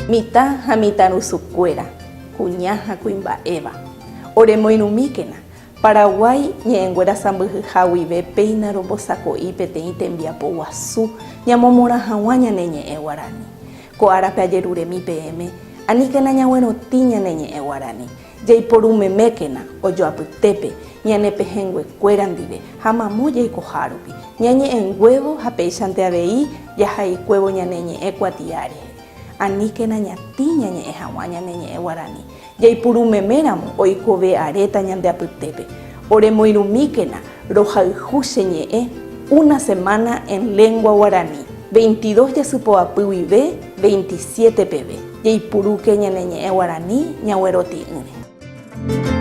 Mita hamitarusukuera, kuñaha kuimba'éva. Oremoirumíkena, Paraguay ñe'ẽnguéra sambýhaguive péina rombosako'i peteĩ tembiapo guasu ñamomora hag̃ua ñane ñe'ẽ Guarani. Ko árape ajeruremi PM, aníkena ñaguerotĩ ñane ñe'ẽ Guarani. Jaiporumemékena ojoapytépe ñanepehẽnguekuéra ndive ha mamó jaikohárupi. Ñañe'ẽnguévo ha péichante avei jahaikuévo ñane ñe'ẽ Kuatiáre. Aníkena ñatĩ ñañe'ẽ hag̃ua ñane ñe'ẽ Guarani. Jaipurumeméramo oikove aréta ñandeapytépe. Oremoirumíkena rohayhu che ñe'ẽ una semana en lengua guaraní. 22 jasypoapy guive, 27 peve. Jaipuruke ñane ñe'ẽ Guarani ñagueroti'ỹre.